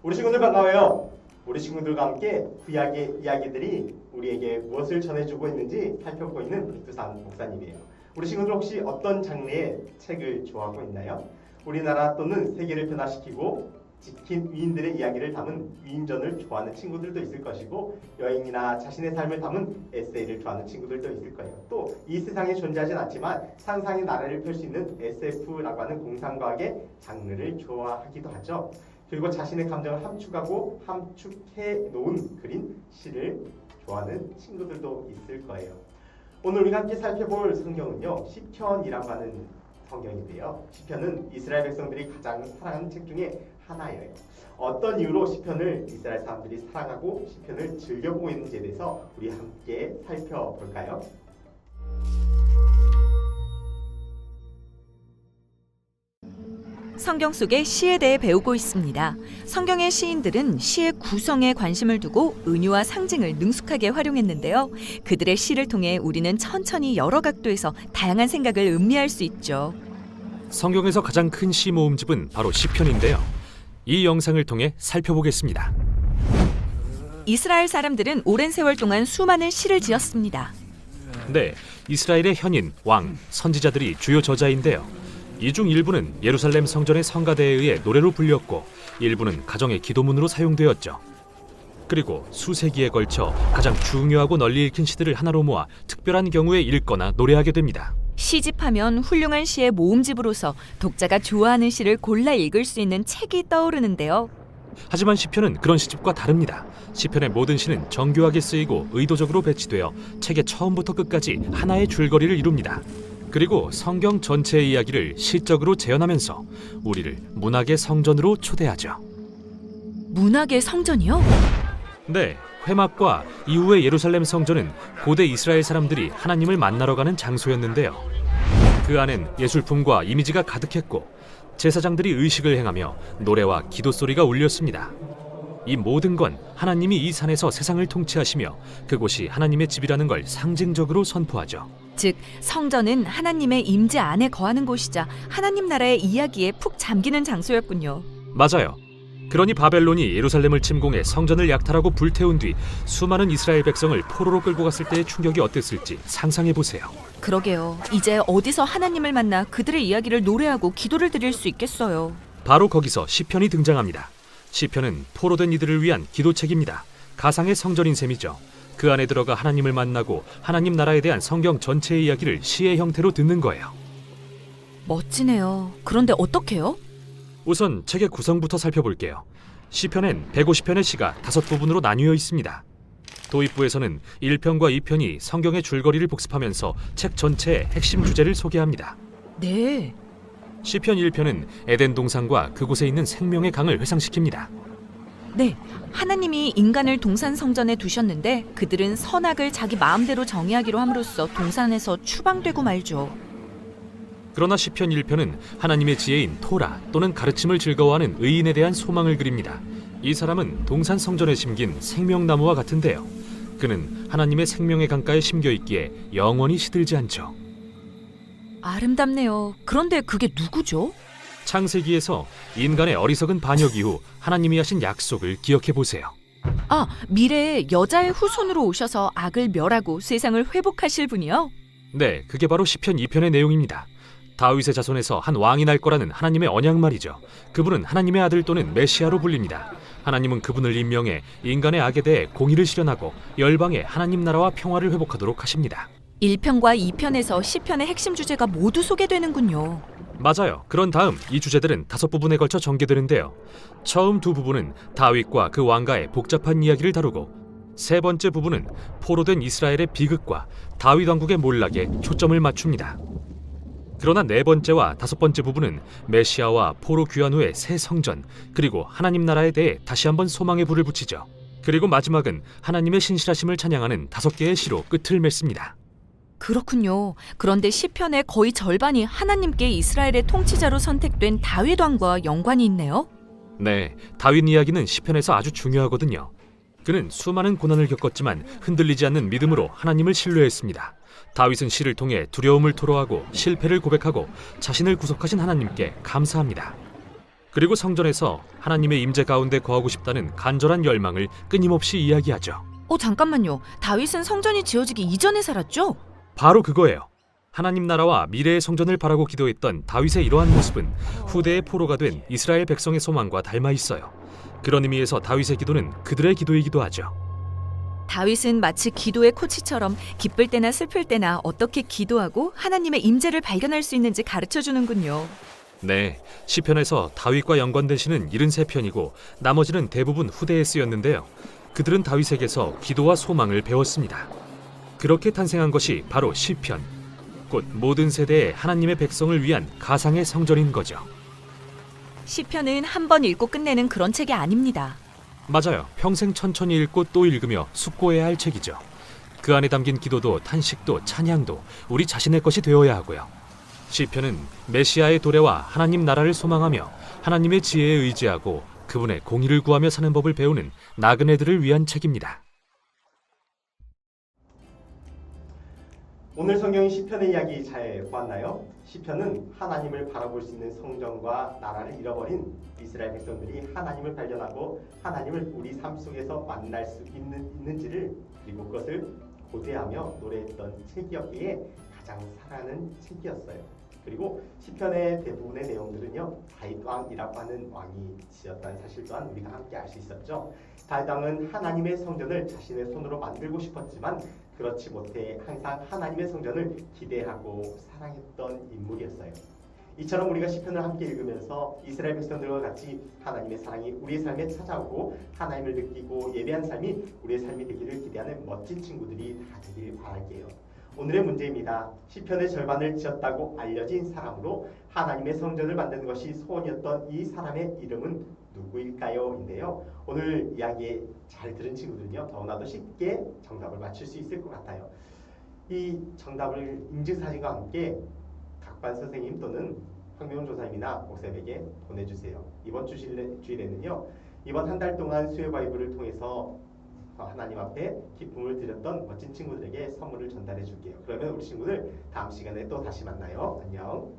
우리 친구들 반가워요. 우리 친구들과 함께 구약의 이야기들이 우리에게 무엇을 전해주고 있는지 살펴보고 있는 백두산 목사님이에요. 우리 친구들 혹시 어떤 장르의 책을 좋아하고 있나요? 우리나라 또는 세계를 변화시키고 지킨 위인들의 이야기를 담은 위인전을 좋아하는 친구들도 있을 것이고, 여행이나 자신의 삶을 담은 에세이를 좋아하는 친구들도 있을 거예요. 또 이 세상에 존재하진 않지만 상상의 나래를 펼 수 있는 SF라고 하는 공상과학의 장르를 좋아하기도 하죠. 그리고 자신의 감정을 함축해 놓은 그린 시를 좋아하는 친구들도 있을 거예요. 오늘 우리가 함께 살펴볼 성경은요, 시편이라고 하는 성경인데요. 시편은 이스라엘 백성들이 가장 사랑하는 책 중에 하나예요. 어떤 이유로 시편을 이스라엘 사람들이 사랑하고 시편을 즐겨보고 있는지에 대해서 우리 함께 살펴볼까요? 성경 속의 시에 대해 배우고 있습니다. 성경의 시인들은 시의 구성에 관심을 두고 은유와 상징을 능숙하게 활용했는데요. 그들의 시를 통해 우리는 천천히 여러 각도에서 다양한 생각을 음미할 수 있죠. 성경에서 가장 큰 시 모음집은 바로 시편인데요. 이 영상을 통해 살펴보겠습니다. 이스라엘 사람들은 오랜 세월 동안 수많은 시를 지었습니다. 네, 이스라엘의 현인, 왕, 선지자들이 주요 저자인데요. 이 중 일부는 예루살렘 성전의 성가대에 의해 노래로 불렸고, 일부는 가정의 기도문으로 사용되었죠. 그리고 수세기에 걸쳐 가장 중요하고 널리 읽힌 시들을 하나로 모아 특별한 경우에 읽거나 노래하게 됩니다. 시집하면 훌륭한 시의 모음집으로서 독자가 좋아하는 시를 골라 읽을 수 있는 책이 떠오르는데요. 하지만 시편은 그런 시집과 다릅니다. 시편의 모든 시는 정교하게 쓰이고 의도적으로 배치되어 책의 처음부터 끝까지 하나의 줄거리를 이룹니다. 그리고 성경 전체의 이야기를 시적으로 재현하면서 우리를 문학의 성전으로 초대하죠. 문학의 성전이요? 네, 회막과 이후의 예루살렘 성전은 고대 이스라엘 사람들이 하나님을 만나러 가는 장소였는데요. 그 안엔 예술품과 이미지가 가득했고, 제사장들이 의식을 행하며 노래와 기도 소리가 울렸습니다. 이 모든 건 하나님이 이 산에서 세상을 통치하시며 그곳이 하나님의 집이라는 걸 상징적으로 선포하죠. 즉, 성전은 하나님의 임재 안에 거하는 곳이자 하나님 나라의 이야기에 푹 잠기는 장소였군요. 맞아요. 그러니 바벨론이 예루살렘을 침공해 성전을 약탈하고 불태운 뒤 수많은 이스라엘 백성을 포로로 끌고 갔을 때의 충격이 어땠을지 상상해보세요. 그러게요. 이제 어디서 하나님을 만나 그들의 이야기를 노래하고 기도를 드릴 수 있겠어요. 바로 거기서 시편이 등장합니다. 시편은 포로된 이들을 위한 기도책입니다. 가상의 성전인 셈이죠. 그 안에 들어가 하나님을 만나고 하나님 나라에 대한 성경 전체의 이야기를 시의 형태로 듣는 거예요. 멋지네요. 그런데 어떻게요? 우선 책의 구성부터 살펴볼게요. 시편엔 150편의 시가 5부분으로 나뉘어 있습니다. 도입부에서는 1편과 2편이 성경의 줄거리를 복습하면서 책 전체의 핵심 주제를 소개합니다. 네. 시편 1편은 에덴 동산과 그곳에 있는 생명의 강을 회상시킵니다. 네. 하나님이 인간을 동산 성전에 두셨는데 그들은 선악을 자기 마음대로 정의하기로 함으로써 동산에서 추방되고 말죠. 그러나 시편 1편은 하나님의 지혜인 토라 또는 가르침을 즐거워하는 의인에 대한 소망을 그립니다. 이 사람은 동산 성전에 심긴 생명나무와 같은데요. 그는 하나님의 생명의 강가에 심겨 있기에 영원히 시들지 않죠. 아름답네요. 그런데 그게 누구죠? 창세기에서 인간의 어리석은 반역 이후 하나님이 하신 약속을 기억해 보세요. 아, 미래에 여자의 후손으로 오셔서 악을 멸하고 세상을 회복하실 분이요? 네, 그게 바로 시편 2편의 내용입니다. 다윗의 자손에서 한 왕이 날 거라는 하나님의 언약 말이죠. 그분은 하나님의 아들 또는 메시아로 불립니다. 하나님은 그분을 임명해 인간의 악에 대해 공의를 실현하고 열방에 하나님 나라와 평화를 회복하도록 하십니다. 1편과 2편에서 시편의 핵심 주제가 모두 소개되는군요. 맞아요. 그런 다음 이 주제들은 5부분에 걸쳐 전개되는데요. 처음 2부분은 다윗과 그 왕가의 복잡한 이야기를 다루고, 세 번째 부분은 포로된 이스라엘의 비극과 다윗 왕국의 몰락에 초점을 맞춥니다. 그러나 네 번째와 5번째 부분은 메시아와 포로 귀환 후의 새 성전, 그리고 하나님 나라에 대해 다시 한번 소망의 불을 붙이죠. 그리고 마지막은 하나님의 신실하심을 찬양하는 5개의 시로 끝을 맺습니다. 그렇군요. 그런데 시편의 거의 절반이 하나님께 이스라엘의 통치자로 선택된 다윗 왕과 연관이 있네요. 네, 다윗 이야기는 시편에서 아주 중요하거든요. 그는 수많은 고난을 겪었지만 흔들리지 않는 믿음으로 하나님을 신뢰했습니다. 다윗은 시를 통해 두려움을 토로하고 실패를 고백하고 자신을 구속하신 하나님께 감사합니다. 그리고 성전에서 하나님의 임재 가운데 거하고 싶다는 간절한 열망을 끊임없이 이야기하죠. 잠깐만요. 다윗은 성전이 지어지기 이전에 살았죠? 바로 그거예요. 하나님 나라와 미래의 성전을 바라고 기도했던 다윗의 이러한 모습은 후대의 포로가 된 이스라엘 백성의 소망과 닮아 있어요. 그런 의미에서 다윗의 기도는 그들의 기도이기도 하죠. 다윗은 마치 기도의 코치처럼 기쁠 때나 슬플 때나 어떻게 기도하고 하나님의 임재를 발견할 수 있는지 가르쳐주는군요. 네, 시편에서 다윗과 연관된 시는 73편이고 나머지는 대부분 후대에 쓰였는데요. 그들은 다윗에게서 기도와 소망을 배웠습니다. 그렇게 탄생한 것이 바로 시편, 곧 모든 세대의 하나님의 백성을 위한 가상의 성전인 거죠. 시편은 한 번 읽고 끝내는 그런 책이 아닙니다. 맞아요. 평생 천천히 읽고 또 읽으며 숙고해야 할 책이죠. 그 안에 담긴 기도도 탄식도 찬양도 우리 자신의 것이 되어야 하고요. 시편은 메시아의 도래와 하나님 나라를 소망하며 하나님의 지혜에 의지하고 그분의 공의를 구하며 사는 법을 배우는 나그네들을 위한 책입니다. 오늘 성경의 시편의 이야기 잘 보았나요? 시편은 하나님을 바라볼 수 있는 성전과 나라를 잃어버린 이스라엘 백성들이 하나님을 발견하고 하나님을 우리 삶 속에서 만날 수 있는지를 그리고 그것을 고대하며 노래했던 책이었기에 가장 사랑하는 책이었어요. 그리고 시편의 대부분의 내용들은요, 다윗 왕이라고 하는 왕이 지었다는 사실 또한 우리가 함께 알 수 있었죠. 다윗 왕은 하나님의 성전을 자신의 손으로 만들고 싶었지만 그렇지 못해 항상 하나님의 성전을 기대하고 사랑했던 인물이었어요. 이처럼 우리가 시편을 함께 읽으면서 이스라엘 백성들과 같이 하나님의 사랑이 우리의 삶에 찾아오고 하나님을 느끼고 예배한 삶이 우리의 삶이 되기를 기대하는 멋진 친구들이 다 되길 바랄게요. 오늘의 문제입니다. 시편의 절반을 지었다고 알려진 사람으로 하나님의 성전을 만드는 것이 소원이었던 이 사람의 이름은 누구일까요? 인데요. 오늘 이야기 잘 들은 친구들은요, 더구나도 쉽게 정답을 맞출 수 있을 것 같아요. 이 정답을 인증사진과 함께 각반 선생님 또는 황명훈 조사님이나 목사님에게 보내주세요. 이번 주일에는요, 이번 한 달 동안 수요 바이블을 통해서 하나님 앞에 기쁨을 드렸던 멋진 친구들에게 선물을 전달해 줄게요. 그러면 우리 친구들 다음 시간에 또 다시 만나요. 안녕.